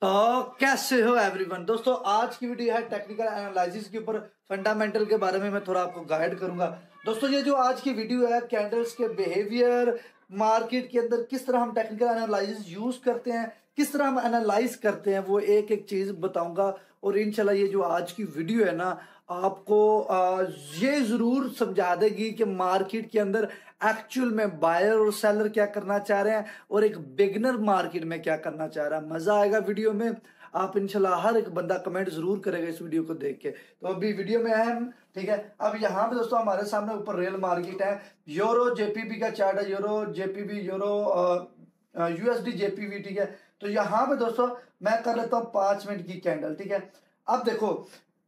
तो कैसे हो एवरीवन। दोस्तों आज की वीडियो है टेक्निकल एनालिसिस के ऊपर, फंडामेंटल के बारे में मैं थोड़ा आपको गाइड करूंगा। दोस्तों ये जो आज की वीडियो है कैंडल्स के बिहेवियर, मार्केट के अंदर किस तरह हम टेक्निकल एनालिसिस यूज करते हैं, किस तरह हम एनालाइज करते हैं, वो एक एक चीज बताऊंगा। और इंशाल्लाह ये जो आज की वीडियो है ना आपको ये जरूर समझा देगी कि मार्केट के अंदर एक्चुअल में बायर और सेलर क्या करना चाह रहे हैं और एक बिगनर मार्केट में क्या करना चाह रहा है। मजा आएगा वीडियो में। आप इंशाल्लाह हर एक बंदा कमेंट जरूर करेगा इस वीडियो को देख के। तो अभी वीडियो में है हम, ठीक है। अब यहाँ पे दोस्तों हमारे सामने ऊपर रियल मार्केट है, यूरो जेपीबी का चार्ट है, euro JPB, euro USD JPB, ठीक है। तो यहाँ पे दोस्तों मैं कर लेता हूँ 5 मिनट की कैंडल, ठीक है। अब देखो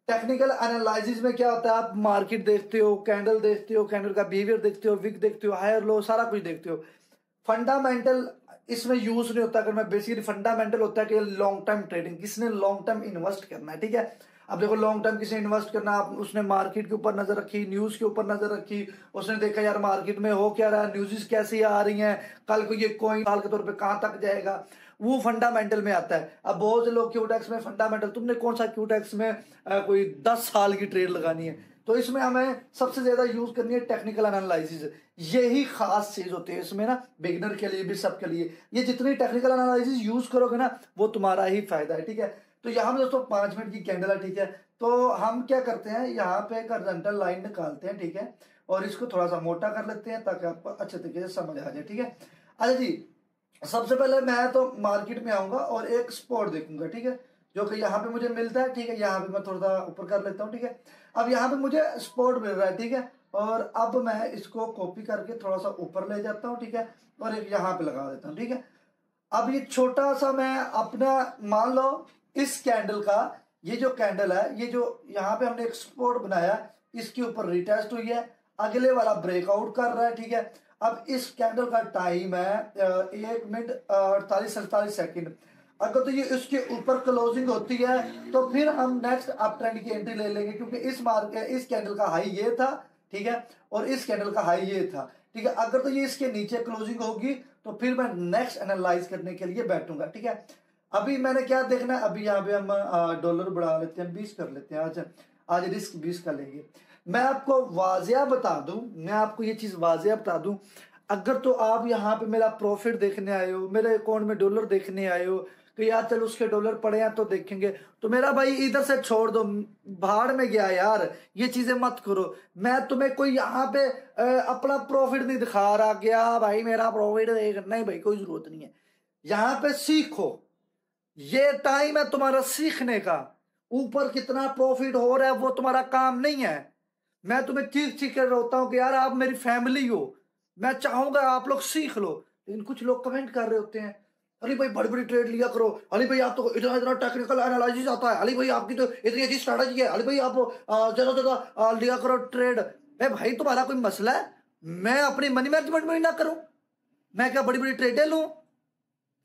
टेक्निकल एनालिसिस में क्या होता है, आप मार्केट देखते हो, कैंडल देखते हो, कैंडल का बिहेवियर देखते हो, विक देखते हो, हायर लो, सारा कुछ देखते हो। फंडामेंटल इसमें यूज नहीं होता। अगर मैं बेसिकली फंडामेंटल होता है कि लॉन्ग टर्म ट्रेडिंग, किसने लॉन्ग टर्म इन्वेस्ट करना है, ठीक है। अब देखो लॉन्ग टर्म किसने इन्वेस्ट करना, आप उसने मार्केट के ऊपर नजर रखी, न्यूज के ऊपर नजर रखी, उसने देखा यार मार्केट में हो क्या रहा है, न्यूज़ कैसी आ रही हैं, कल को ये कॉइन साल के तौर पे कहां तक जाएगा, वो फंडामेंटल में आता है। अब बहुत से लोग क्यूटेक्स में फंडामेंटल, तुमने कौन सा क्यूटेक्स में कोई 10 साल की ट्रेड लगानी है, तो इसमें हमें सबसे ज्यादा यूज करनी है टेक्निकल एनालिसिस। यही खास चीज होती है इसमें ना, बिगनर के लिए भी, सबके लिए। ये जितनी टेक्निकल एनालिसिस यूज करोगे ना वो तुम्हारा ही फायदा है, ठीक है। तो यहाँ पे दोस्तों 5 मिनट की कैंडल है, ठीक है। तो हम क्या करते हैं, यहाँ पे एक हॉरिजॉन्टल लाइन निकालते हैं, ठीक है, और इसको थोड़ा सा मोटा कर लेते हैं ताकि आपको अच्छे तरीके से समझ आ जाए, ठीक है। अच्छा जी, सबसे पहले मैं तो मार्केट में आऊंगा और एक स्पॉट देखूंगा, ठीक है, जो कि यहाँ पे मुझे मिलता है, ठीक है। यहाँ पे मैं थोड़ा सा ऊपर कर लेता हूँ, ठीक है। अब यहाँ पे मुझे स्पॉट मिल रहा है, ठीक है, और अब मैं इसको कॉपी करके थोड़ा सा ऊपर ले जाता हूँ, ठीक है, और एक यहाँ पे लगा देता हूँ, ठीक है। अब ये छोटा सा मैं अपना, मान लो इस कैंडल का, ये जो कैंडल है, ये जो यहाँ पे हमने एक स्पॉट बनाया, इसके ऊपर रिटेस्ट हुई है, अगले वाला ब्रेकआउट कर रहा है, ठीक है। अब इस कैंडल का टाइम है 1 मिनट 48-47 सेकेंड। अगर तो ये इसके ऊपर क्लोजिंग होती है तो फिर हम नेक्स्ट अप ट्रेंड की एंट्री ले लेंगे, क्योंकि इस कैंडल का हाई ये था, ठीक है, और इस कैंडल का हाई ये था, ठीक है। अगर तो ये इसके नीचे क्लोजिंग होगी तो फिर मैं नेक्स्ट एनालाइज करने के लिए बैठूंगा, ठीक है। अभी मैंने क्या देखना है, अभी यहाँ पे हम डॉलर बढ़ा लेते हैं, 20 कर लेते हैं। आज रिस्क 20 का लेंगे। मैं आपको वाजिया बता दूं, मैं आपको ये चीज वाजिया बता दूं, अगर तो आप यहाँ पे मेरा प्रॉफिट देखने आए हो, मेरे अकाउंट में डॉलर देखने आए हो, तो यार चलो उसके डॉलर पड़े हैं तो देखेंगे, तो मेरा भाई इधर से छोड़ दो, भाड़ में गया यार, ये चीजें मत करो। मैं तुम्हें कोई यहाँ पे अपना प्रॉफिट नहीं दिखा रहा, गया भाई मेरा प्रॉफिट देख, नहीं भाई कोई जरूरत नहीं है। यहाँ पे सीखो, ये टाइम है तुम्हारा सीखने का। ऊपर कितना प्रॉफिट हो रहा है वो तुम्हारा काम नहीं है। मैं तुम्हें चीख चीख कर रोता हूं कि यार आप मेरी फैमिली हो, मैं चाहूंगा आप लोग सीख लो। लेकिन कुछ लोग कमेंट कर रहे होते हैं, अली भाई बड़ी बड़ी ट्रेड लिया करो, अली भाई आप तो इतना इतना टेक्निकल एनालिसिस आता है, अली भाई आपकी तो इतनी अच्छी स्ट्रैटेजी है, अली भाई आप ज्यादा ज्यादा लिया करो ट्रेड। भाई तुम्हारा कोई मसला है, मैं अपनी मनी मैनेजमेंट में ना करूं? मैं क्या बड़ी बड़ी ट्रेडें लूं?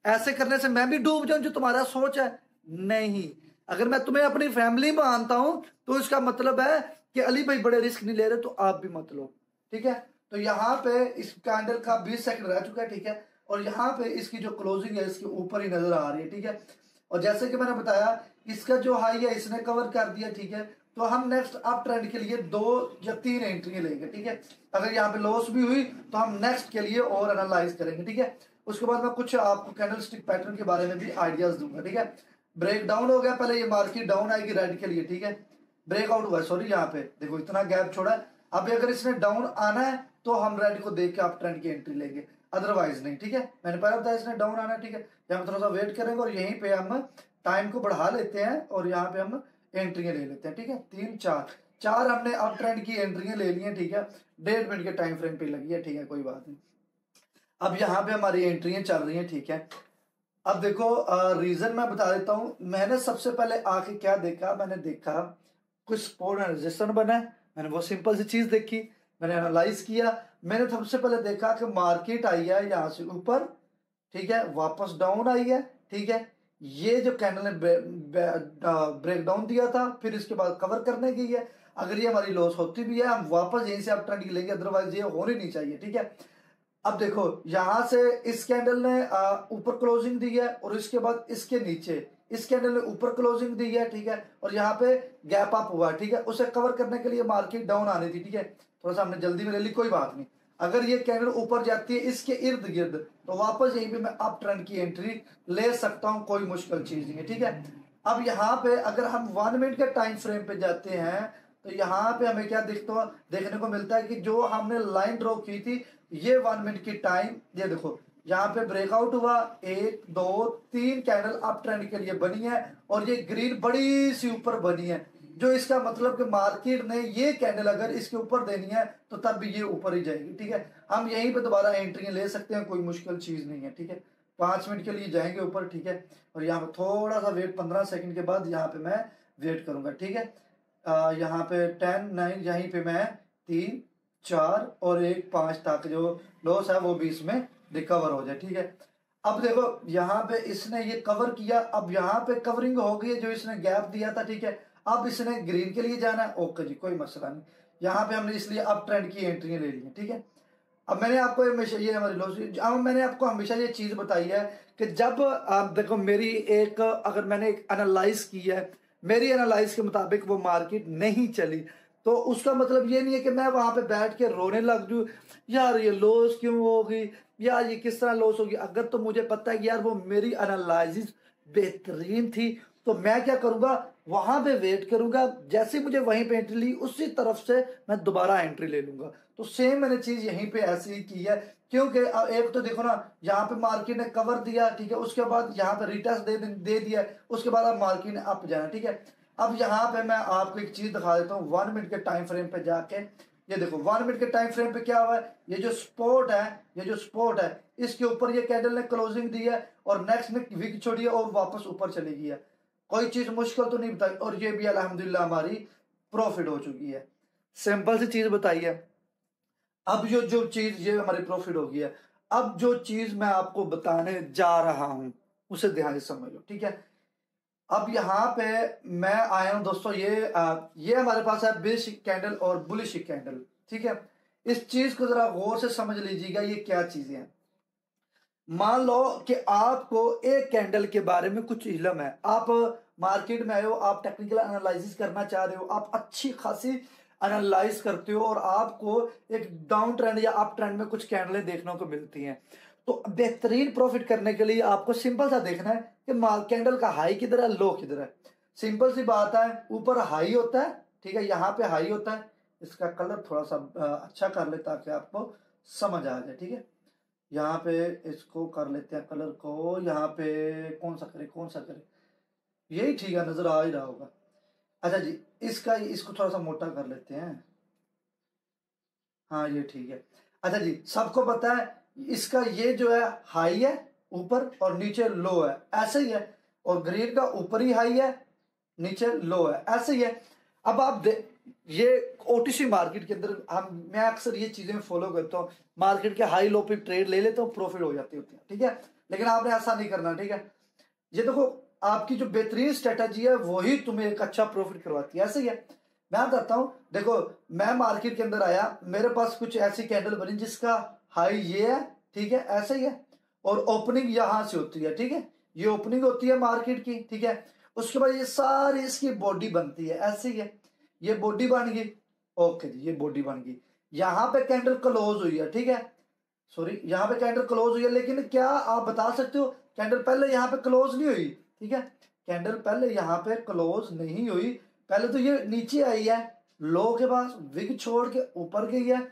ऐसे करने से मैं भी डूब जाऊं जो तुम्हारा सोच है? नहीं। अगर मैं तुम्हें अपनी फैमिली मानता हूं तो इसका मतलब है कि अली भाई बड़े रिस्क नहीं ले रहे, तो आप भी मत लो, ठीक है। तो यहाँ पे इस कैंडल का 20 सेकंड रह चुका है, ठीक है, और यहाँ पे इसकी जो क्लोजिंग है इसके ऊपर ही नजर आ रही है, ठीक है। और जैसे कि मैंने बताया इसका जो हाई है इसने कवर कर दिया, ठीक है। तो हम नेक्स्ट अप ट्रेंड के लिए 2 या 3 एंट्री लेंगे, ठीक है। अगर यहाँ पे लॉस भी हुई तो हम नेक्स्ट के लिए और एनालाइज करेंगे, ठीक है। उसके बाद मैं कुछ आपको कैंडल स्टिक पैटर्न के बारे में भी आइडियाज दूंगा, ठीक है। ब्रेक डाउन हो गया, पहले ये मार्केट डाउन आएगी रेड के लिए, ठीक है, ब्रेकआउट हुआ है, सॉरी, यहाँ पे देखो इतना गैप छोड़ा है। अब अगर इसने डाउन आना है तो हम रेड को देख के आप ट्रेंड की एंट्री लेंगे, अदरवाइज नहीं, ठीक है। मैंने पहले बताया इसने डाउन आना है, ठीक है। यहाँ थोड़ा सा वेट करेंगे और यहीं पे हम टाइम को बढ़ा लेते हैं और यहाँ पे हम एंट्रियां ले लेते हैं, ठीक है। 3 4 हमने अब ट्रेंड की एंट्रियां ले ली हैं, ठीक है, 1.5 मिनट के टाइम फ्रेम पे लगी है, ठीक है, कोई बात नहीं। अब यहाँ पे हमारी एंट्रियां चल रही हैं, ठीक है। अब देखो रीजन मैं बता देता हूं। मैंने सबसे पहले आके क्या देखा, मैंने देखा कुछ सपोर्ट एंड रेजिस्टेंस बना है, मैंने वो सिंपल सी चीज देखी, मैंने एनालाइज किया। मैंने सबसे पहले देखा कि मार्केट आई है यहाँ से ऊपर, ठीक है, वापस डाउन आई है, ठीक है। ये जो कैंडल ने ब्रेक डाउन दिया था, फिर इसके बाद कवर करने की है। अगर ये हमारी लॉस होती भी है हम वापस यहीं से अप ट्रेंड लेंगे, अदरवाइज ये होनी नहीं चाहिए, ठीक है। अब देखो यहां से इस कैंडल ने ऊपर क्लोजिंग दी है और इसके बाद इसके नीचे इस कैंडल ने ऊपर क्लोजिंग दी है, ठीक है, और यहाँ पे गैप अप हुआ, ठीक है। उसे कवर करने के लिए मार्केट डाउन आनी थी, ठीक है, थोड़ा सा हमने जल्दी में ले ली, कोई बात नहीं। अगर ये कैंडल ऊपर जाती है इसके इर्द गिर्द तो वापस यहीं पे मैं अप ट्रेंड की एंट्री ले सकता हूँ, कोई मुश्किल चीज नहीं है, ठीक है। अब यहाँ पे अगर हम 1 मिनट के टाइम फ्रेम पे जाते हैं तो यहाँ पे हमें क्या देखने को मिलता है कि जो हमने लाइन ड्रॉ की थी ये 1 मिनट की टाइम, ये देखो यहाँ पे ब्रेकआउट हुआ, 1 2 3 कैंडल अप ट्रेंड के लिए बनी है और ये ग्रीन बड़ी सी ऊपर बनी है, जो इसका मतलब कि मार्केट ने ये कैंडल अगर इसके ऊपर देनी है तो तब भी ये ऊपर ही जाएगी, ठीक है। हम यहीं पे दोबारा एंट्री ले सकते हैं, कोई मुश्किल चीज नहीं है, ठीक है। 5 मिनट के लिए जाएंगे ऊपर, ठीक है, और यहाँ पे थोड़ा सा वेट 15 सेकंड के बाद यहाँ पे मैं वेट करूंगा, ठीक है। यहाँ पे 10 9 यहीं पे मैं 3 4 और 1 5 तक जो लॉस है वो भी इसमें रिकवर हो जाए, ठीक है। अब देखो यहाँ पे इसने ये कवर किया, अब यहाँ पे कवरिंग हो गई है जो इसने गैप दिया था, ठीक है। अब इसने ग्रीन के लिए जाना है, ओके जी, कोई मसला नहीं। यहाँ पे हमने इसलिए अप ट्रेंड की एंट्री ले ली है, ठीक है। अब मैंने आपको हमेशा ये हमारी लॉस, अब मैंने आपको हमेशा ये चीज बताई है कि जब आप देखो मेरी एक अगर मैंने एक एनालाइज की है, मेरी एनालाइज के मुताबिक वो मार्केट नहीं चली तो उसका मतलब ये नहीं है कि मैं वहां पे बैठ के रोने लग जू, यार ये लॉस क्यों होगी, यार ये किस तरह लॉस होगी। अगर तो मुझे पता है कि यार वो मेरी एनालिसिस बेहतरीन थी तो मैं क्या करूंगा, वहां पे वेट करूंगा, जैसे मुझे वहीं पे एंट्री ली उसी तरफ से मैं दोबारा एंट्री ले लूंगा। तो सेम मैंने चीज यहीं पे ऐसे ही की है, क्योंकि एक तो देखो ना यहाँ पे मार्केट ने कवर दिया, ठीक है, उसके बाद यहाँ पे रिटेस्ट दे दिया, उसके बाद अब मार्केट ने अप जाना, ठीक है। अब यहाँ पे मैं आपको एक चीज दिखा देता हूँ 1 मिनट के टाइम फ्रेम पे जाके, ये देखो 1 मिनट के टाइम फ्रेम पे क्या हुआ है, ये जो स्पोर्ट है इसके ऊपर ये कैंडल ने क्लोजिंग दी है और नेक्स्ट में विक छोड़ी है और वापस ऊपर चली गई है, कोई चीज मुश्किल तो नहीं बताई, और ये भी अल्हम्दुलिल्लाह हमारी प्रॉफिट हो चुकी है। सिंपल सी चीज बताई है। अब जो चीज ये हमारी प्रॉफिट हो गई है, अब जो चीज मैं आपको बताने जा रहा हूं उसे ध्यान से समझ लो, ठीक है। अब यहाँ पे मैं आया हूं दोस्तों, ये हमारे पास है बेरिश कैंडल और बुलिश कैंडल, ठीक है। इस चीज को जरा गौर से समझ लीजिएगा ये क्या चीजें हैं। मान लो कि आपको एक कैंडल के बारे में कुछ इल्म है, आप मार्केट में आए हो, आप टेक्निकल एनालिसिस करना चाह रहे हो, आप अच्छी खासी एनालाइज करते हो और आपको एक डाउन ट्रेंड या अप ट्रेंड में कुछ कैंडलें देखने को मिलती हैं, तो बेहतरीन प्रॉफिट करने के लिए आपको सिंपल सा देखना है कि कैंडल का हाई किधर है, लो किधर है। सिंपल सी बात है, ऊपर हाई होता है, ठीक है, यहाँ पे हाई होता है, इसका कलर थोड़ा सा अच्छा कर ले ताकि आपको समझ आ जाए, ठीक है। यहाँ पे इसको कर लेते हैं कलर को, यहाँ पे कौन सा करे, यही ठीक है, नजर आ ही रहा होगा। अच्छा जी, इसको थोड़ा सा मोटा कर लेते हैं, हाँ ये ठीक है। अच्छा जी, सबको पता है इसका ये जो है हाई है ऊपर और नीचे लो है, ऐसे ही है, और ग्रीन का ऊपर ही हाई है नीचे लो है, ऐसे ही है। अब आप ये ओटीसी मार्केट के अंदर मैं अक्सर ये चीजें फॉलो करता हूँ, मार्केट के हाई लो पे ट्रेड ले लेता हूँ, प्रॉफिट हो जाती होती है, ठीक है। लेकिन आपने ऐसा नहीं करना, ठीक है। ये देखो आपकी जो बेहतरीन स्ट्रेटजी है वही तुम्हें एक अच्छा प्रॉफिट करवाती है, ऐसे ही है। मैं बताता हूँ, देखो मैं मार्केट के अंदर आया, मेरे पास कुछ ऐसी कैंडल बनी जिसका हाई ये है, ठीक है, ऐसे ही है, और ओपनिंग यहां से होती है, ठीक है, ये ओपनिंग होती है मार्केट की, ठीक है। उसके बाद ये सारी इसकी बॉडी बनती है, ऐसे ही है, ये बॉडी बन गई, ओके जी, ये बॉडी बन गई। यहाँ पे कैंडल क्लोज हुई है, ठीक है, सॉरी यहाँ पे कैंडल क्लोज हुई है, लेकिन क्या आप बता सकते हो कैंडल पहले यहाँ पे क्लोज नहीं हुई, ठीक है, कैंडल पहले यहाँ पे क्लोज नहीं हुई, पहले तो ये नीचे आई है, लो के पास विग छोड़ के ऊपर गई है,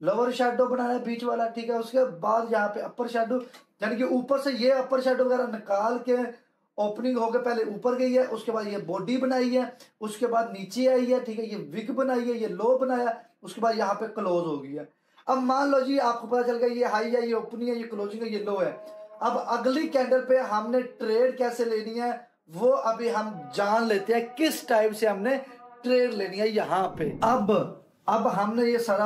लोअर शेडो बनाया बीच वाला, ठीक है, उसके बाद यहाँ पे अपर शेडो, यानी कि ऊपर से ये अपर शेडो वगैरह निकाल के ओपनिंग होकर पहले ऊपर गई है, उसके बाद ये बॉडी बनाई है, उसके बाद नीचे आई है, ठीक है, ये विग बनाई है, ये लो बनाया, उसके बाद यहाँ पे क्लोज हो गई है। अब मान लो जी आपको पता चल गया ये हाई है, ये ओपनिंग है, ये क्लोजिंग है, ये लो है। अब अगली कैंडल पे हमने ट्रेड कैसे लेनी है वो अभी हम जान लेते हैं, किस टाइप से हमने ट्रेड लेनी है यहाँ पे। अब हमने ये सारा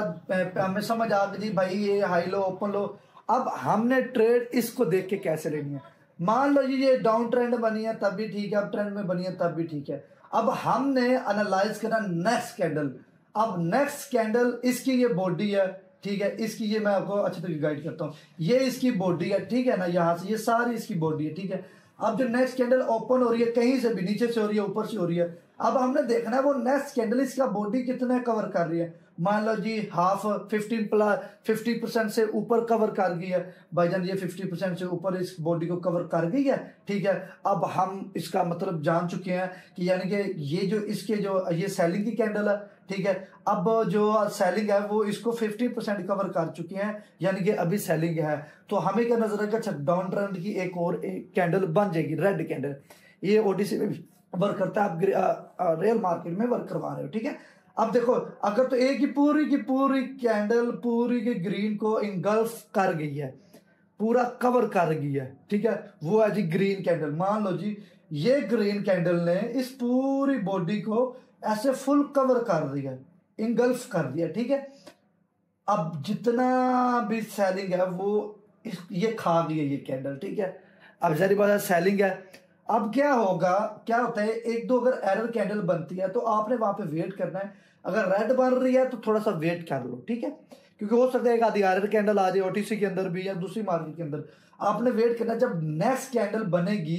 हमें समझ आ गई भाई, ये हाई लो ओपन लो। अब हमने ट्रेड इसको देख के कैसे लेनी है। मान लो जी ये डाउन ट्रेंड बनी है तब भी ठीक है, अप ट्रेंड में बनी है तब भी ठीक है। अब हमने एनालाइज करना नेक्स्ट कैंडल। अब नेक्स्ट कैंडल इसकी ये बॉडी है, ठीक है, इसकी ये मैं आपको अच्छे तरीके गाइड करता हूँ, ये इसकी बॉडी है, ठीक है ना, यहाँ से ये सारी इसकी बॉडी है, ठीक है। अब जो नेक्स्ट कैंडल ओपन हो रही है कहीं से भी, नीचे से हो रही है, ऊपर से हो रही है, अब हमने देखना है वो नेक्स्ट कैंडल इसका बॉडी कितना कवर कर रही है। मान लो जी हाफ 50% से ऊपर कवर कर गई है भाईजान, ये 50% से ऊपर इस बॉडी को कवर कर गई है। ठीक है, अब हम इसका मतलब जान चुके हैं कि यानी कि ये जो इसके जो ये सेलिंग की कैंडल है। ठीक है, अब जो सेलिंग है वो इसको 50% कवर कर चुके हैं, यानी कि अभी सेलिंग है। तो हमें क्या नजर है कि अच्छा डाउन ट्रेंड की एक और एक कैंडल बन जाएगी, रेड कैंडल। ये ओटीसी में भी वर्क करता है, आप रियल मार्केट में वर्क करवा रहे हो। ठीक है, अब देखो अगर तो एक ही की पूरी कैंडल पूरी के ग्रीन को इंगल्फ कर गई है, पूरा कवर कर गई है। ठीक है, वो है जी ग्रीन कैंडल। मान लो जी ये ग्रीन कैंडल ने इस पूरी बॉडी को ऐसे फुल कवर कर दिया, इंगल्फ कर दिया। ठीक है, अब जितना भी सेलिंग है वो ये खा गई है ये कैंडल। ठीक है, अब सारी बात है सेलिंग है। अब क्या होगा, क्या होता है, एक दो अगर एरर कैंडल बनती है तो आपने वहां पे वेट करना है। अगर रेड बन रही है तो थोड़ा सा वेट कर लो। ठीक है, क्योंकि हो सकता है एक आधी एरर कैंडल आ जाए ओटीसी के अंदर भी या दूसरी मार्केट के अंदर। आपने वेट करना, जब नेक्स्ट कैंडल बनेगी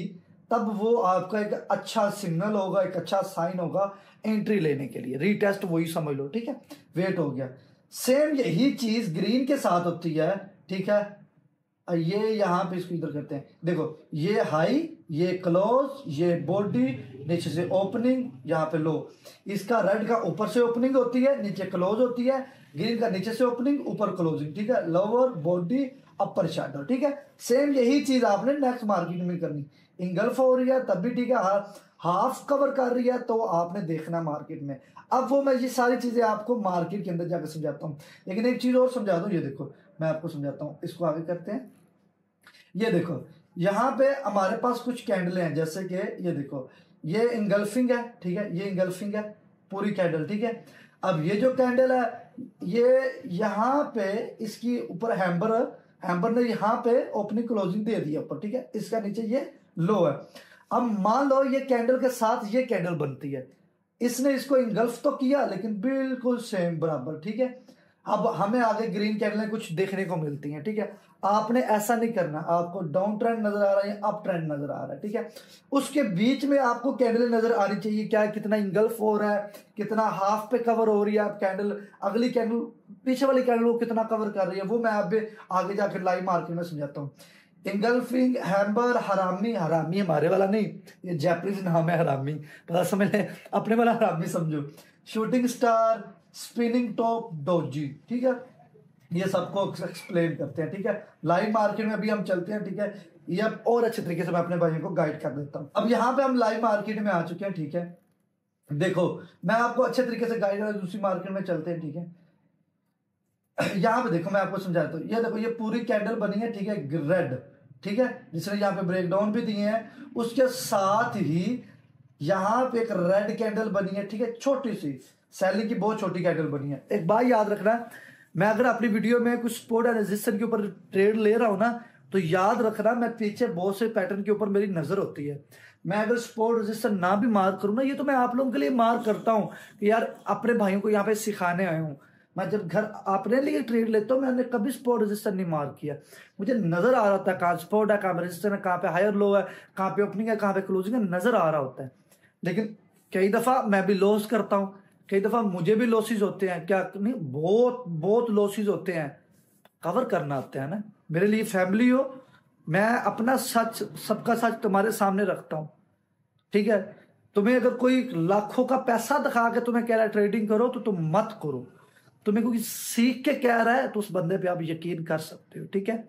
तब वो आपका एक अच्छा सिग्नल होगा, एक अच्छा साइन होगा एंट्री लेने के लिए, रीटेस्ट वही समझ लो। ठीक है, वेट हो गया। सेम यही चीज ग्रीन के साथ होती है। ठीक है, ये यहाँ पे इसको इधर करते हैं, देखो ये हाई, ये क्लोज, ये बॉडी, नीचे से ओपनिंग, यहाँ पे लो। इसका रेड का ऊपर से ओपनिंग होती है, नीचे क्लोज होती है। ग्रीन का नीचे से ओपनिंग, ऊपर क्लोजिंग। ठीक है, लोअर बॉडी अपर शैडो। ठीक है, सेम यही चीज आपने नेक्स्ट मार्केट में करनी। इंगल्फ हो रही है तब भी ठीक है, हाफ कवर कर रही है तो आपने देखना मार्केट में। अब वो मैं ये सारी चीजें आपको मार्केट के अंदर जाकर समझाता हूँ, लेकिन एक चीज और समझा दूं। ये देखो मैं आपको समझाता हूँ, इसको आगे करते हैं। ये देखो यहाँ पे हमारे पास कुछ कैंडलें हैं, जैसे कि ये देखो ये इंगल्फिंग है। ठीक है, ये इंगल्फिंग है पूरी कैंडल। ठीक है, अब ये जो कैंडल है ये यहाँ पे इसकी ऊपर हैम्बर ने यहाँ पे ओपनिंग क्लोजिंग दे दी ऊपर। ठीक है, इसका नीचे ये लो है। अब मान लो ये कैंडल के साथ ये कैंडल बनती है, इसने इसको इंगल्फ तो किया लेकिन बिल्कुल सेम बराबर। ठीक है, अब हमें आगे ग्रीन कैंडलें कुछ देखने को मिलती हैं। ठीक है, आपने ऐसा नहीं करना, आपको डाउन ट्रेंड नजर आ रहा है, अप ट्रेंड नजर आ रहा है। ठीक है, उसके बीच में आपको कैंडलें नजर आनी चाहिए, क्या कितना इंगल्फ हो रहा है, कितना हाफ पे कवर हो रही है आप कैंडल, अगली कैंडल पीछे वाली कैंडल को कितना कवर कर रही है, वो मैं आप आगे जाकर लाइव मार्केट में समझाता हूँ। इंगल्फिंग, हैम्बर, हरामी, हरामी हमारे वाला नहीं, ये जैपनीज नाम है हरामी, पता समझ ले, अपने वाला हरामी समझो। Shooting star, spinning top, doji. ठीक है, ये सबको एक्सप्लेन करते हैं। ठीक है, लाइव मार्केट में अभी हम चलते हैं। ठीक है, ये अब और अच्छे तरीके से मैं अपने भाइयों को गाइड कर देता हूँ। अब यहाँ पे हम लाइव मार्केट में आ चुके हैं। ठीक है, देखो मैं आपको अच्छे तरीके से गाइड कर, दूसरी मार्केट में चलते हैं। ठीक है, यहाँ पे देखो मैं आपको समझाता हूँ। ये देखो ये पूरी कैंडल बनी है। ठीक है, रेड। ठीक है, जिसने यहाँ पे ब्रेकडाउन भी दिए हैं, उसके साथ ही यहाँ पे एक रेड कैंडल बनी है। ठीक है, छोटी सी सेलिंग की बहुत छोटी कैंडल बनी है। एक बात याद रखना, मैं अगर अपनी वीडियो में कुछ सपोर्ट एंड रेजिस्टेंस के ऊपर ट्रेड ले रहा हूँ ना, तो याद रखना मैं पीछे बहुत से पैटर्न के ऊपर मेरी नजर होती है। मैं अगर सपोर्ट रेजिस्टेंस ना भी मार्क करूँ ना, ये तो मैं आप लोगों के लिए मार्क करता हूँ कि यार अपने भाइयों को यहाँ पे सिखाने आया हूँ। मैं जब घर अपने लिए ट्रेड लेता हूँ, मैंने कभी सपोर्ट रेजिस्टेंस नहीं मार्क किया। मुझे नजर आ रहा होता है कहाँ सपोर्ट है, कहाँ रेजिस्टेंस है, कहाँ पे हायर लो है, कहाँ पे ओपनिंग है, कहाँ पे क्लोजिंग है, नजर आ रहा होता है। लेकिन कई दफा मैं भी लॉस करता हूँ, कई दफा मुझे भी लॉसेस होते हैं, क्या नहीं, बहुत बहुत लॉसेस होते हैं, कवर करना आता है ना। मेरे लिए फैमिली हो, मैं अपना सच, सबका सच तुम्हारे सामने रखता हूँ। ठीक है, तुम्हें अगर कोई लाखों का पैसा दिखा के तुम्हें कह रहा है ट्रेडिंग करो, तो तुम मत करो। तुम्हें कोई सीख के कह रहा है तो उस बंदे पे आप यकीन कर सकते हो। ठीक है,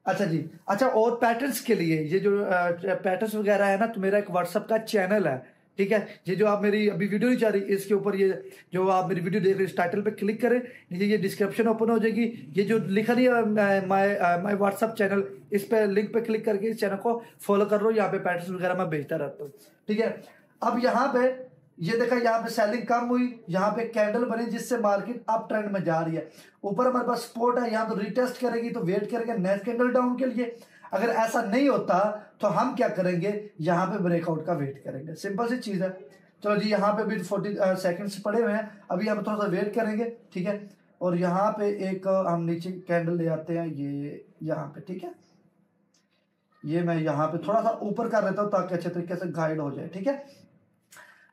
अच्छा जी, अच्छा और पैटर्न्स के लिए ये जो पैटर्न्स वगैरह है ना, तो मेरा एक व्हाट्सएप का चैनल है। ठीक है, ये जो आप मेरी अभी वीडियो नहीं जा रही, इसके ऊपर ये जो आप मेरी वीडियो देख रहे हैं, इस टाइटल पे क्लिक करें, नीचे ये डिस्क्रिप्शन ओपन हो जाएगी, ये जो लिखा नहीं है माय व्हाट्सएप चैनल, इस पे लिंक पे क्लिक करके इस चैनल को फॉलो कर लो। यहाँ पे पैटर्न्स वगैरह मैं भेजता रहता हूँ। ठीक है, अब यहाँ पे ये देखा, यहाँ पे सेलिंग कम हुई, यहाँ पे कैंडल बनी जिससे मार्केट अप ट्रेंड में जा रही है। ऊपर हमारे पास सपोर्ट है, यहाँ तो रिटेस्ट करेगी तो वेट करेंगे नेक्स्ट कैंडल डाउन के लिए। अगर ऐसा नहीं होता तो हम क्या करेंगे, यहाँ पे ब्रेकआउट का वेट करेंगे। सिंपल सी चीज है। चलो जी, यहाँ पे भी 40 सेकंड्स पड़े हुए हैं, अभी यहाँ पे थोड़ा सा वेट करेंगे। ठीक है, और यहाँ पे एक हम नीचे कैंडल ले आते हैं, ये यहाँ पे। ठीक है, ये मैं यहाँ पे थोड़ा सा ऊपर कर लेता हूँ ताकि अच्छे तरीके से गाइड हो जाए, ठीक है।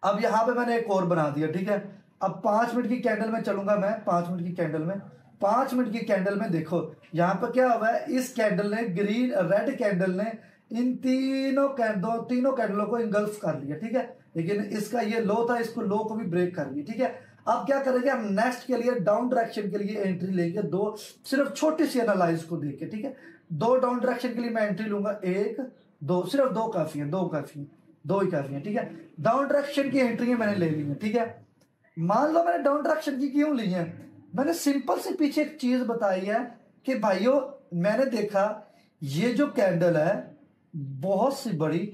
अब यहाँ पे मैंने एक और बना दिया, ठीक है। अब 5 मिनट की कैंडल में चलूंगा मैं, 5 मिनट की कैंडल में, 5 मिनट की कैंडल में देखो यहाँ पर क्या हुआ है, इस कैंडल ने, ग्रीन रेड कैंडल ने इन तीनों कैंडलों को इंगल्फ कर लिया, ठीक है। लेकिन इसका ये लो था, इसको लो को भी ब्रेक कर लिया, ठीक है। अब क्या करेंगे हम, नेक्स्ट के लिए डाउन डायरेक्शन के लिए एंट्री लेंगे, दो, सिर्फ छोटी सी एनालाइज को देख के, ठीक है। दो डाउन डायरेक्शन के लिए मैं एंट्री लूंगा, 1 2, सिर्फ 2 काफी है, 2 काफी है, 2 ही काफी है, ठीक है। डाउन डायरेक्शन की एंट्री मैंने ले ली है, ठीक है। मान लो मैंने डाउन डायरेक्शन की क्यों ली है, मैंने सिंपल से पीछे एक चीज बताई है कि भाइयों मैंने देखा ये जो कैंडल है बहुत सी बड़ी,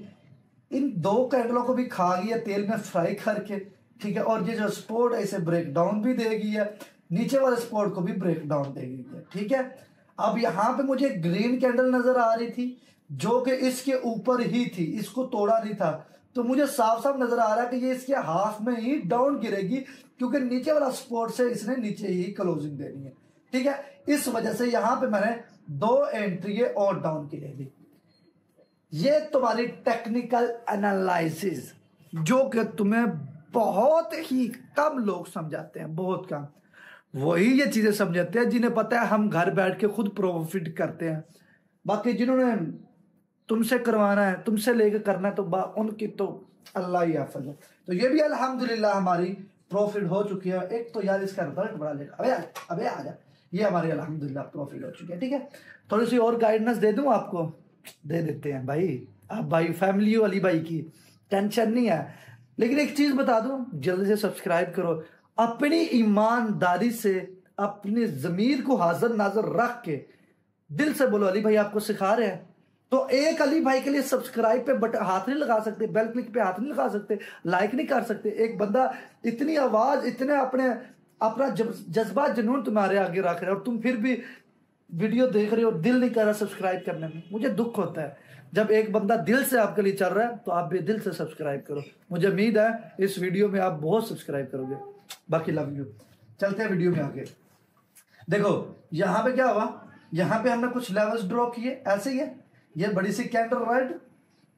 इन 2 कैंडलों को भी खा गई है तेल में फ्राई करके, ठीक है। और ये जो सपोर्ट है इसे ब्रेक डाउन भी देगी है, नीचे वाले सपोर्ट को भी ब्रेक डाउन देगी है, ठीक है। अब यहाँ पे मुझे ग्रीन कैंडल नजर आ रही थी जो कि इसके ऊपर ही थी, इसको तोड़ा नहीं था, तो मुझे साफ साफ नजर आ रहा है कि ये इसके हाफ में ही डाउन गिरेगी क्योंकि नीचे वाला सपोर्ट से इसने नीचे ही क्लोजिंग देनी है, ठीक है। इस वजह से यहाँ पे मैंने 2 एंट्री और डाउन की ले ली। ये तुम्हारी टेक्निकल एनालिसिस जो कि तुम्हें बहुत ही कम लोग समझाते हैं, बहुत कम, वही ये चीजें समझाते हैं जिन्हें पता है हम घर बैठ के खुद प्रॉफिट करते हैं। बाकी जिन्होंने तुमसे करवाना है, तुमसे लेके करना है, तो उनकी तो अल्लाह ही हाफिज़ है। तो ये भी अल्हम्दुलिल्लाह हमारी प्रॉफिट हो चुकी है। एक तो यार इसका रिजल्ट बड़ा लेगा, अबे आ जा, ये हमारी अल्हम्दुलिल्लाह प्रॉफिट हो चुकी है, ठीक है। थोड़ी सी और गाइडेंस दे दूं आपको, दे देते हैं भाई, आप भाई फैमिली वाली भाई की टेंशन नहीं है। लेकिन एक चीज बता दूं, जल्दी से सब्सक्राइब करो, अपनी ईमानदारी से अपने जमीर को हाजिर नाजर रख के दिल से बोलो अली भाई आपको सिखा रहे हैं, तो एक अली भाई के लिए सब्सक्राइब पे बटन हाथ नहीं लगा सकते, बेल क्लिक पे हाथ नहीं लगा सकते, लाइक नहीं कर सकते। एक बंदा इतनी आवाज, इतने अपना जज्बा जुनून तुम्हारे आगे रख रहे हो और तुम फिर भी वीडियो देख रहे हो, दिल नहीं कर रहा सब्सक्राइब करने में। मुझे दुख होता है जब एक बंदा दिल से आपके लिए चल रहा है, तो आप भी दिल से सब्सक्राइब करो। मुझे उम्मीद है इस वीडियो में आप बहुत सब्सक्राइब करोगे। बाकी लव यू। चलते हैं वीडियो में आगे। देखो यहाँ पे क्या हुआ, यहाँ पे हमने कुछ लेवल्स ड्रॉ किए, ऐसे ही है, ये बड़ी सी कैंडल रेड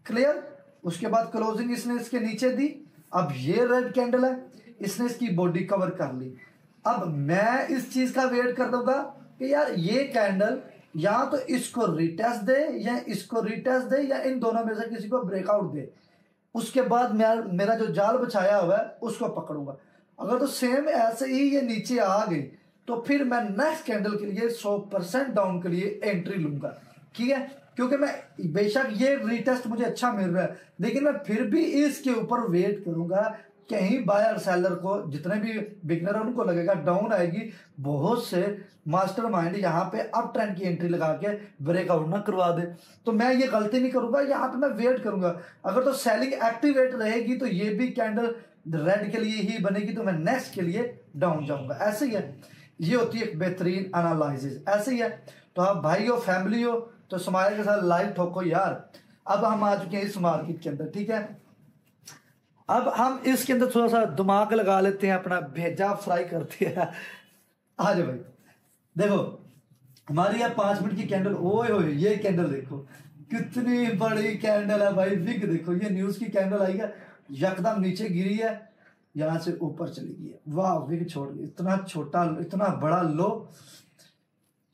क्लियर, उसके बाद क्लोजिंग इसने इसके नीचे दी। अब ये रेड कैंडल है, इसने इसकी बॉडी कवर कर ली। अब मैं इस चीज का वेट कर दूंगा कि यार ये कैंडल या तो इसको रिटेस्ट दे या इसको रिटेस्ट दे या इन दोनों में से किसी को ब्रेकआउट दे, उसके बाद मेरा जो जाल बिछाया हुआ है उसको पकड़ूंगा। अगर तो सेम ऐसे ही ये नीचे आ गई तो फिर मैं नेक्स्ट कैंडल के लिए 100% डाउन के लिए एंट्री लूंगा, ठीक है। क्योंकि मैं बेशक ये रिटेस्ट मुझे अच्छा मिल रहा है, लेकिन मैं फिर भी इसके ऊपर वेट करूंगा, कहीं बायर सेलर को, जितने भी बिगनर है उनको लगेगा डाउन आएगी, बहुत से मास्टरमाइंड यहाँ पे अप ट्रेंड की एंट्री लगा के ब्रेकआउट ना करवा दे, तो मैं ये गलती नहीं करूंगा, यहाँ पे मैं वेट करूंगा। अगर तो सेलिंग एक्टिवेट रहेगी तो ये भी कैंडल रेड के लिए ही बनेगी, तो मैं नेक्स्ट के लिए डाउन जाऊंगा। ऐसे ही है, ये होती है एक बेहतरीन एनालिसिस, ऐसे ही है। तो आप भाई हो, फैमिली हो, तो स्माइल के साथ लाइव ठोको यार। अब हम आ चुके हैं इस मार्केट के अंदर, ठीक है। अब हम इसके अंदर थोड़ा सा दिमाग लगा लेते हैं, अपना भेजा फ्राई करते हैं। आ जाओ भाई, देखो हमारी यहाँ 5 मिनट की कैंडल, ओए होए ये कैंडल देखो कितनी बड़ी कैंडल है भाई। विग देखो, ये न्यूज की कैंडल आई है, यकदम नीचे गिरी है, यहां से ऊपर चली गई है, वाह विग छोड़ गई, इतना छोटा इतना बड़ा लो,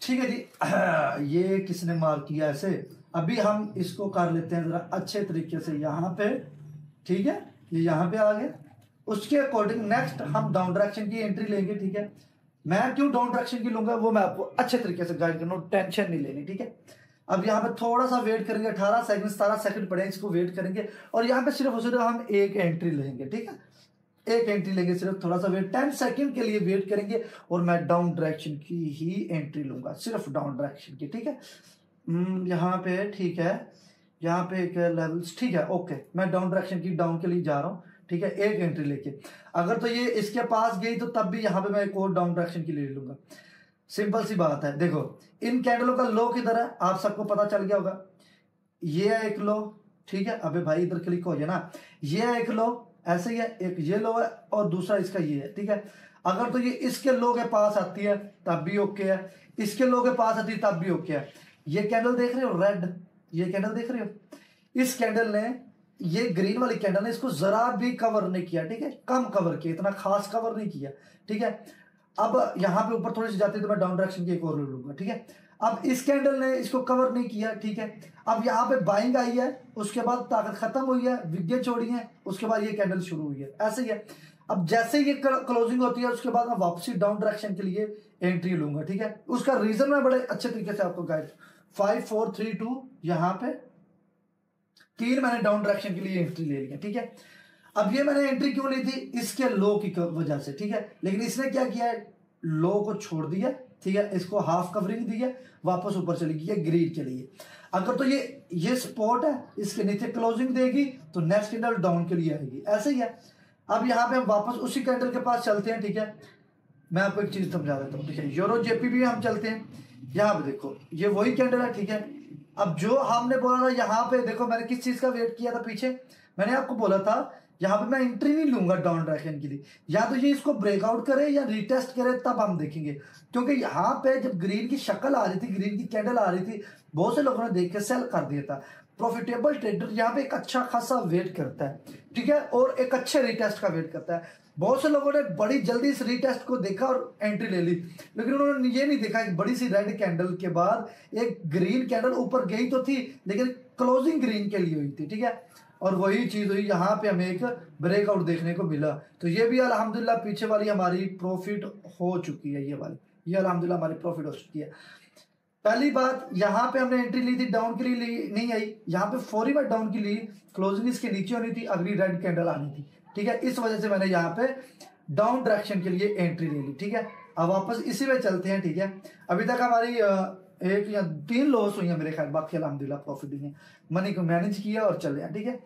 ठीक है जी। ये किसने मार किया ऐसे, अभी हम इसको कर लेते हैं जरा अच्छे तरीके से यहाँ पे, ठीक है। ये यहाँ पे आ गया, उसके अकॉर्डिंग नेक्स्ट हम डाउन डायरेक्शन की एंट्री लेंगे, ठीक है। मैं क्यों डाउन डायरेक्शन की लूंगा वो मैं आपको अच्छे तरीके से गाइड करना, टेंशन नहीं लेनी, ठीक है। अब यहाँ पे थोड़ा सा वेट करेंगे, 18 सेकंड 17 सेकंड पड़े, इसको वेट करेंगे और यहाँ पे सिर्फ और सिर्फ हम एक एंट्री लेंगे, ठीक है। एक एंट्री लेंगे, सिर्फ थोड़ा सा वेट 10 सेकंड के लिए वेट करेंगे और मैं डाउन डायरेक्शन की ही एंट्री लूंगा, सिर्फ डाउन डायरेक्शन की, ठीक है। यहाँ पे ठीक है, यहाँ पे एक लेवल्स, ठीक है, ओके। मैं डाउन डायरेक्शन की डाउन के लिए जा रहा हूँ, ठीक है, एक एंट्री लेके। अगर तो ये इसके पास गई तो तब भी यहाँ पे मैं एक और डाउन डायरेक्शन की ले लूंगा। सिंपल सी बात है। देखो इन कैंडलों का लो किधर है आप सबको पता चल गया होगा, ये है एक लो, ठीक है। अबे भाई इधर क्लिक हो जाए ना, ये है एक लो, ऐसे ही है, एक ये लो है और दूसरा इसका ये है, ठीक है। अगर तो ये इसके लो के पास आती है तब भी ओके है, इसके लो के पास आती है तब भी ओके है। ये कैंडल देख रहे हो रेड, ये कैंडल देख रहे हो, इस कैंडल ने, ये ग्रीन वाली कैंडल ने इसको जरा भी कवर नहीं किया, ठीक है, कम कवर किया, इतना खास कवर नहीं किया, ठीक है। अब यहाँ पे ऊपर थोड़ी सी जाती है तो मैं डाउन डायरेक्शन की एक और ले लूंगा, ठीक है। अब इस कैंडल ने इसको कवर नहीं किया, ठीक है। अब यहाँ पे बाइंग आई है, उसके बाद ताकत खत्म हुई है, विकेट छोड़ी है, उसके बाद ये कैंडल शुरू हुई है, ऐसे ही है। अब जैसे ये क्लोजिंग होती है उसके बाद मैं वापसी डाउन डायरेक्शन के लिए एंट्री लूंगा, ठीक है। उसका रीजन मैं बड़े अच्छे तरीके से आपको गाइड, 5 4 3 2, यहाँ पे 3 मैंने डाउन डायरेक्शन के लिए एंट्री ले लिया, ठीक है। अब ये मैंने एंट्री क्यों ली थी, इसके लो की वजह से, ठीक है। लेकिन इसने क्या किया है, लो को छोड़ दिया, ठीक है, इसको हाफ कवरिंग दी है, वापस ऊपर चली गई है ग्रीन के लिए। अगर तो ये स्पॉट है, इसके नीचे क्लोजिंग देगी तो नेक्स्ट कैंडल डाउन के लिए आएगी, ऐसे ही है। अब यहाँ पे हम वापस उसी कैंडल के पास चलते हैं, ठीक है। मैं आपको एक चीज समझा देता हूँ, ठीक है। यूरो जेपीबी हम चलते हैं, यहाँ पे देखो ये वही कैंडल है, ठीक है। अब जो हमने बोला था यहाँ पे देखो, मैंने किस चीज का वेट किया था पीछे, मैंने आपको बोला था यहाँ पे मैं एंट्री नहीं लूंगा डाउन डायरेक्शन के लिए, या तो ये इसको ब्रेकआउट करे या रिटेस्ट करे, तब हम देखेंगे। क्योंकि यहाँ पे जब ग्रीन की शक्ल आ रही थी, ग्रीन की कैंडल आ रही थी, बहुत से लोगों ने देख के सेल कर दिया था। प्रॉफिटेबल ट्रेडर यहाँ पे एक अच्छा खासा वेट करता है, ठीक है, और एक अच्छे रिटेस्ट का वेट करता है। बहुत से लोगों ने बड़ी जल्दी इस रिटेस्ट को देखा और एंट्री ले ली, लेकिन उन्होंने ये नहीं देखा कि बड़ी सी रेड कैंडल के बाद एक ग्रीन कैंडल ऊपर गई तो थी, लेकिन क्लोजिंग ग्रीन के लिए हुई थी, ठीक है। और वही चीज हुई, यहाँ पे हमें एक ब्रेकआउट देखने को मिला। तो ये भी अल्हम्दुलिल्लाह पीछे वाली हमारी प्रॉफिट हो चुकी है, ये अल्हम्दुलिल्लाह हमारी प्रॉफिट हो चुकी है। पहली बात, यहाँ पे हमने एंट्री ली थी, डाउन के लिए नहीं आई, यहाँ पे फौरी बार डाउन की ली, क्लोजिंग इसके नीचे होनी थी, अगली रेड कैंडल आनी थी, ठीक है। इस वजह से मैंने यहाँ पे डाउन डायरेक्शन के लिए एंट्री ले ली, ठीक है। अब वापस इसी में चलते हैं, ठीक है। अभी तक हमारी 1 या 3 लॉस हुई है मेरे ख्याल, बाकी अल्हम्दुलिल्लाह प्रॉफिट ही है, मनी को मैनेज किया और चले हैं, ठीक है।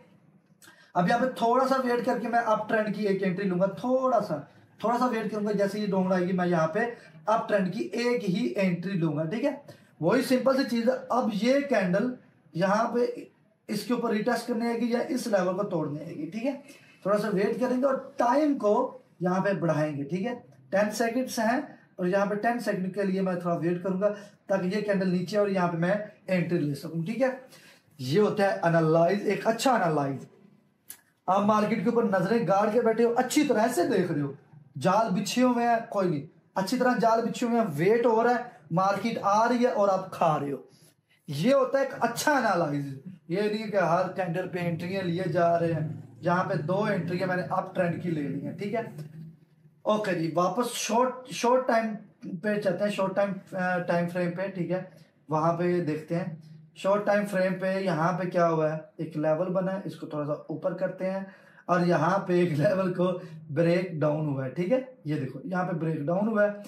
अब यहाँ पे थोड़ा सा वेट करके मैं अप ट्रेंड की एक एंट्री लूंगा, थोड़ा सा वेट करूंगा, जैसे ये डाउन आएगी मैं यहाँ पे अप ट्रेंड की एक ही एंट्री लूंगा, ठीक है। वही सिंपल सी चीज है। अब ये कैंडल यहाँ पे इसके ऊपर रिटेस्ट करने आएगी या इस लेवल को तोड़ने आएगी, ठीक है। थोड़ा सा वेट करेंगे और टाइम को यहाँ पे बढ़ाएंगे, ठीक है। 10 सेकंड्स हैं और यहाँ पे 10 सेकंड के लिए मैं थोड़ा वेट करूंगा ताकि ये कैंडल नीचे और यहाँ पे मैं एंट्री ले सकूं, ठीक है। ये होता है एनालाइज, एक अच्छा एनालाइज। आप मार्केट के ऊपर नजरें गाड़ के बैठे हो, अच्छी तरह से देख रहे हो, जाल बिछे हुए हैं, कोई नहीं, अच्छी तरह जाल बिछे हुए हैं, वेट हो रहा है, मार्केट आ रही है और आप खा रहे हो। ये होता है एक अच्छा एनालाइज। ये नहीं कि हर कैंडल पे एंट्रियां लिए जा रहे हैं, यहाँ पे 2 एंट्रियां मैंने अप ट्रेंड की ले ली हैं, ठीक है। ओके जी, वापस शॉर्ट टाइम पे चलते हैं, शॉर्ट टाइम फ्रेम पे, ठीक है। वहां पे देखते हैं शॉर्ट टाइम फ्रेम पे, यहाँ पे क्या हुआ है, एक लेवल बना है, इसको थोड़ा सा ऊपर करते हैं और यहाँ पे एक लेवल को ब्रेक डाउन हुआ है, ठीक है। ये देखो यहाँ पे ब्रेक डाउन हुआ है।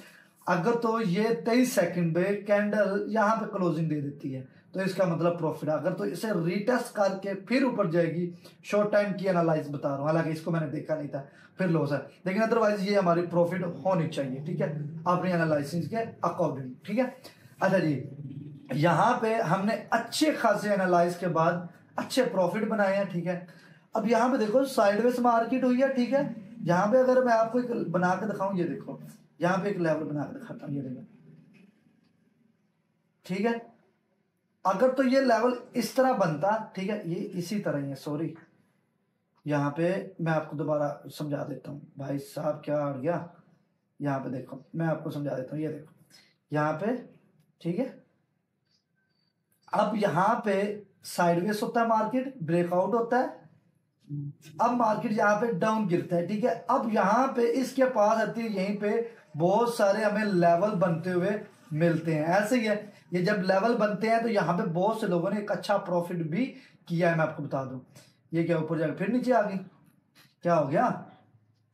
अगर तो ये 23 सेकंड पे कैंडल यहाँ पे क्लोजिंग दे देती है तो इसका मतलब प्रॉफिट है। अगर तो इसे रिटेस्ट करके फिर ऊपर जाएगी, शॉर्ट टाइम की एनालाइज बता रहा हूँ, हालांकि इसको मैंने देखा नहीं था, फिर लॉस है, लेकिन अदरवाइज ये हमारी प्रॉफिट होनी चाहिए, ठीक है, अपनी एनालिसिस के अकॉर्डिंग, ठीक है। अच्छा जी, यहाँ पे हमने अच्छे खासे एनालाइज के बाद अच्छे प्रॉफिट बनाए हैं, ठीक है। अब यहाँ पे देखो साइडवेज मार्केट हुई है, ठीक है। यहाँ पे अगर मैं आपको एक बना के दिखाऊं, ये देखो यहाँ पे एक लेवल बना के दिखाता हूँ, ये देखो, ठीक है। अगर तो ये लेवल इस तरह बनता, ठीक है, ये इसी तरह ही है, सॉरी, यहाँ पे मैं आपको दोबारा समझा देता हूँ, भाई साहब क्या अड़ गया, यहाँ पे देखो मैं आपको समझा देता हूँ, ये देखो यहाँ पे, ठीक है। अब यहाँ पे साइडवेज होता है मार्केट, ब्रेकआउट होता है, अब मार्केट यहाँ पे डाउन गिरता है, ठीक है। अब यहाँ पे इसके पास आती है, यहीं पे बहुत सारे हमें लेवल बनते हुए मिलते हैं, ऐसे ही है। ये जब लेवल बनते हैं तो यहाँ पे बहुत से लोगों ने एक अच्छा प्रॉफिट भी किया है, मैं आपको बता दूं। ये क्या ऊपर जाकर फिर नीचे आ गई, क्या हो गया।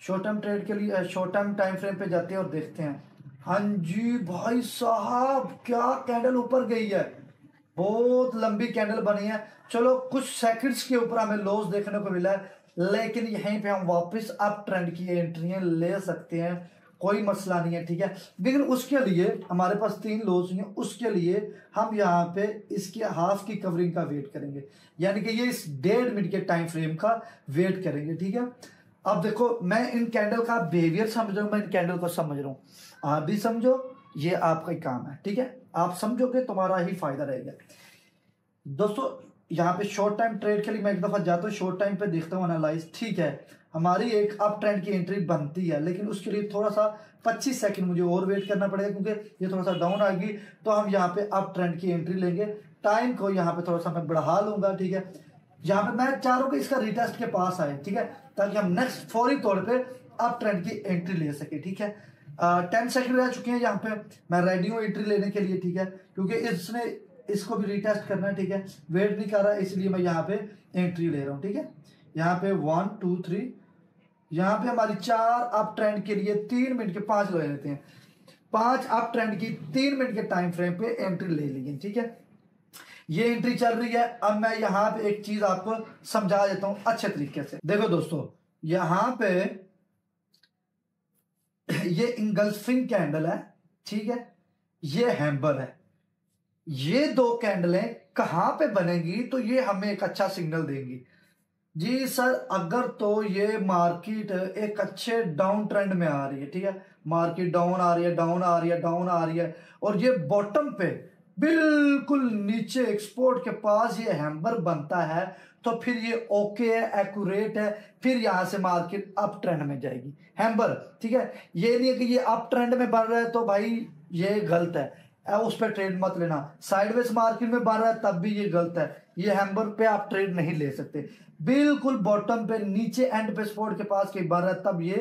शॉर्ट टर्म ट्रेड के लिए शॉर्ट टर्म टाइम फ्रेम पे जाते हैं और देखते हैं, हाँ जी भाई साहब क्या कैंडल ऊपर गई है, बहुत लंबी कैंडल बनी है। चलो कुछ सेकंड्स के ऊपर हमें लॉस देखने को मिला है, लेकिन यहीं पे हम वापस अप ट्रेंड की एंट्रियां ले सकते हैं, कोई मसला नहीं है, ठीक है। लेकिन उसके लिए हमारे पास 3 लॉस हैं, उसके लिए हम यहाँ पे इसके हाफ की कवरिंग का वेट करेंगे, यानी कि ये इस 1.5 मिनट के टाइम फ्रेम का वेट करेंगे, ठीक है। अब देखो मैं इन कैंडल का बिहेवियर समझ रहा हूँ, मैं इन कैंडल को समझ रहा हूँ, आप भी समझो, ये आपका ही काम है, ठीक है। आप समझोगे तुम्हारा ही फायदा रहेगा। दोस्तों यहाँ पे शॉर्ट टाइम ट्रेड के लिए मैं एक दफा जाता हूँ, शॉर्ट टाइम पे देखता हूँ एनालाइज, ठीक है हमारी एक अप ट्रेंड की एंट्री बनती है, लेकिन उसके लिए थोड़ा सा 25 सेकंड मुझे और वेट करना पड़ेगा, क्योंकि ये थोड़ा सा डाउन आ गई तो हम यहाँ पे अप ट्रेंड की एंट्री लेंगे। टाइम को यहाँ पे थोड़ा सा मैं बढ़ा लूंगा, ठीक है। यहाँ पे मैं चाह रहा हूँ कि इसका रिटेस्ट के पास आए, ठीक है, ताकि हम नेक्स्ट फौरी तौर पे अप ट्रेंड की एंट्री ले सके, ठीक है। 10 सेकंड रह चुके हैं, यहाँ पे मैं रेडी हूँ एंट्री लेने के लिए, ठीक है, क्योंकि इसने इसको भी रिटेस्ट करना है, ठीक है। वेट नहीं कर रहा इसलिए मैं यहाँ पे एंट्री ले रहा हूँ, ठीक है। यहाँ पे 1 2 3, यहाँ पे हमारी 4 अप ट्रेंड के लिए 3 मिनट के 5 ले लेते हैं, 5 अप ट्रेंड की 3 मिनट के टाइम फ्रेम पे एंट्री ले ली, ठीक है। ये एंट्री चल रही है। अब मैं यहाँ पे एक चीज आपको समझा देता हूं अच्छे तरीके से। देखो दोस्तों, यहाँ पे ये इंगल्फिंग कैंडल है, ठीक है, ये हैम्बर है। ये दो कैंडलें कहां पे बनेगी तो ये हमें एक अच्छा सिग्नल देंगी जी सर। अगर तो ये मार्केट एक अच्छे डाउन ट्रेंड में आ रही है, ठीक है, मार्केट डाउन आ रही है, डाउन आ रही है, डाउन आ रही है, और ये बॉटम पे बिल्कुल नीचे एक्सपोर्ट के पास ये हैम्बर बनता है, तो फिर ये ओके है, एक्यूरेट है, फिर यहां से मार्केट अप ट्रेंड में जाएगी हैम्बर, ठीक है। ये नहीं है कि ये अप ट्रेंड में बढ़ रहा है तो भाई ये गलत है, उस पर ट्रेड मत लेना। साइडवेज मार्केट में बढ़ रहा है तब भी ये गलत है, ये हैम्बर पे आप ट्रेड नहीं ले सकते। बिल्कुल बॉटम पे नीचे एंड पे सपोर्ट के पास कहीं बढ़ रहा है तब ये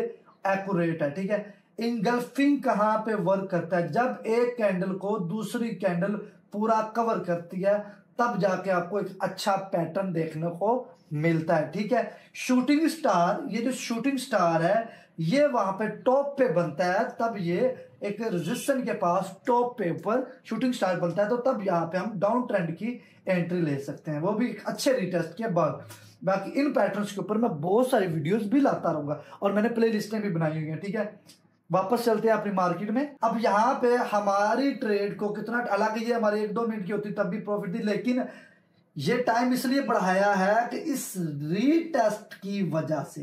एक्यूरेट है, ठीक है। इंगल्फिंग कहां पे वर्क करता है, जब एक कैंडल को दूसरी कैंडल पूरा कवर करती है तब जाके आपको एक अच्छा पैटर्न देखने को मिलता है, ठीक है। शूटिंग स्टार, ये जो शूटिंग स्टार है ये वहां पे टॉप पे बनता है, तब ये एक रेजिस्टेंस के पास टॉप पे ऊपर शूटिंग स्टार बनता है, तो तब यहाँ पे हम डाउन ट्रेंड की एंट्री ले सकते हैं, वो भी एक अच्छे रिटेस्ट के बाद। बाकी इन पैटर्न्स के ऊपर मैं बहुत सारी वीडियोस भी लाता रहूंगा और मैंने प्ले लिस्टें भी बनाई हुई हैं, ठीक है। वापस चलते हैं अपनी मार्केट में। अब यहाँ पे हमारी ट्रेड को कितना, हालांकि ये हमारे 1-2 मिनट की होती तब भी प्रॉफिट थी, लेकिन ये टाइम इसलिए बढ़ाया है कि इस रीटेस्ट की वजह से,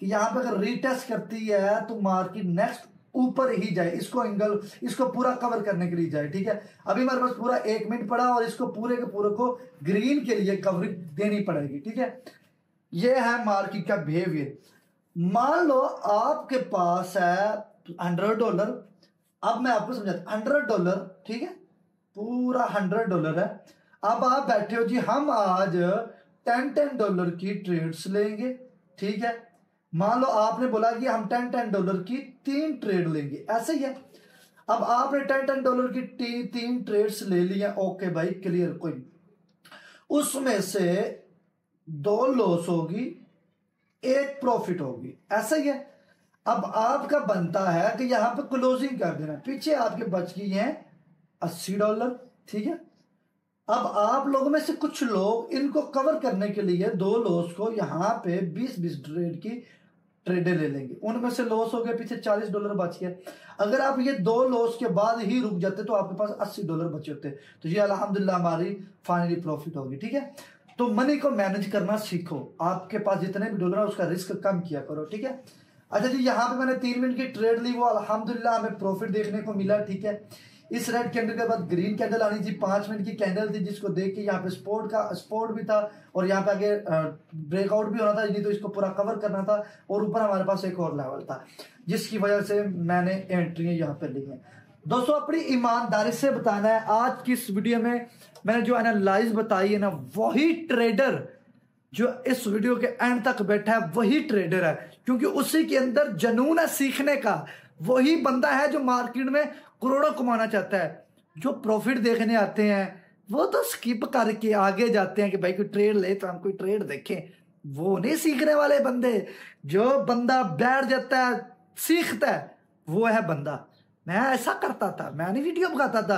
कि यहाँ पे अगर रीटेस्ट करती है तो मार्केट नेक्स्ट ऊपर ही जाए, इसको पूरा कवर करने के लिए जाए, ठीक है। अभी हमारे पास पूरा 1 मिनट पड़ा और इसको पूरे के पूरे को ग्रीन के लिए कवरेज देनी पड़ेगी, ठीक है। ये है मार्केट का बिहेवियर। मान लो आपके पास है $100, अब मैं आपको समझाता हूं, $100, ठीक है, पूरा $100 है। अब आप बैठे हो जी हम आज $10 की ट्रेड्स लेंगे, ठीक है। मान लो आपने बोला कि हम $10 की 3 ट्रेड लेंगे, ऐसे ही है। अब आपने $10 की 3 ट्रेड्स ले लिया, ओके भाई क्लियर, कोई उसमें से 2 लॉस होगी, 1 प्रॉफिट होगी, ऐसा ही है। अब आपका बनता है कि यहां पे क्लोजिंग कर देना, पीछे आपके बच गई है $80, ठीक है। अब आप लोगों में से कुछ लोग इनको कवर करने के लिए 2 लॉस को यहां पे 20-20 ट्रेड की ट्रेडें ले लेंगे, उनमें से लॉस हो गए, पीछे $40 बच गए। अगर आप ये 2 लॉस के बाद ही रुक जाते तो आपके पास $80 बचे होते, तो ये अल्हम्दुलिल्लाह हमारी फाइनली प्रॉफिट होगी, ठीक है। तो मनी को मैनेज करना सीखो, आपके पास जितने भी डॉलर है उसका रिस्क कम किया करो, ठीक है। अच्छा जी, यहाँ पे मैंने 3 मिनट की ट्रेड ली, वो अल्हम्दुलिल्लाह हमें प्रॉफिट देखने को मिला, ठीक है। इस रेड कैंडल के बाद ग्रीन कैंडल आनी थी, 5 मिनट की कैंडल थी, जिसको देख के यहाँ पे स्पोर्ट भी था और यहाँ पे आगे ब्रेकआउट भी होना था, नहीं तो इसको पूरा कवर करना था, और ऊपर हमारे पास एक और लेवल था जिसकी वजह से मैंने एंट्री यहाँ पे ली है। दोस्तों अपनी ईमानदारी से बताना है, आज की इस वीडियो में मैंने जो एनालाइज बताई है ना, वही ट्रेडर जो इस वीडियो के एंड तक बैठा है वही ट्रेडर है, क्योंकि उसी के अंदर जुनून है सीखने का। वही बंदा है जो मार्केट में करोड़ों कमाना चाहता है। जो प्रॉफिट देखने आते हैं वो तो स्किप करके आगे जाते हैं कि भाई कोई ट्रेड ले तो हम कोई ट्रेड देखें, वो नहीं सीखने वाले बंदे। जो बंदा बैठ जाता है सीखता है वो है बंदा। मैं ऐसा करता था, मैं नहीं वीडियो बनाता था,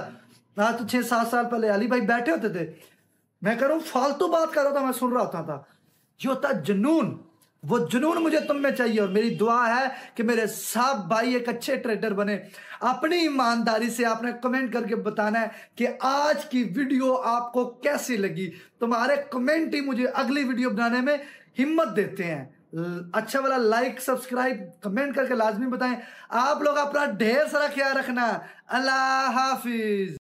आज तो 6-7 साल पहले अली भाई बैठे होते थे, मैं कह रहा हूं फालतू बात कर रहा था, मैं सुन रहा होता था। जो होता जुनून, वो जुनून मुझे तुम में चाहिए, और मेरी दुआ है कि मेरे सब भाई एक अच्छे ट्रेडर बने। अपनी ईमानदारी से आपने कमेंट करके बताना है कि आज की वीडियो आपको कैसी लगी। तुम्हारे कमेंट ही मुझे अगली वीडियो बनाने में हिम्मत देते हैं। अच्छा वाला लाइक सब्सक्राइब कमेंट करके लाजमी बताएं। आप लोग अपना ढेर सारा ख्याल रखना। अल्लाह हाफिज।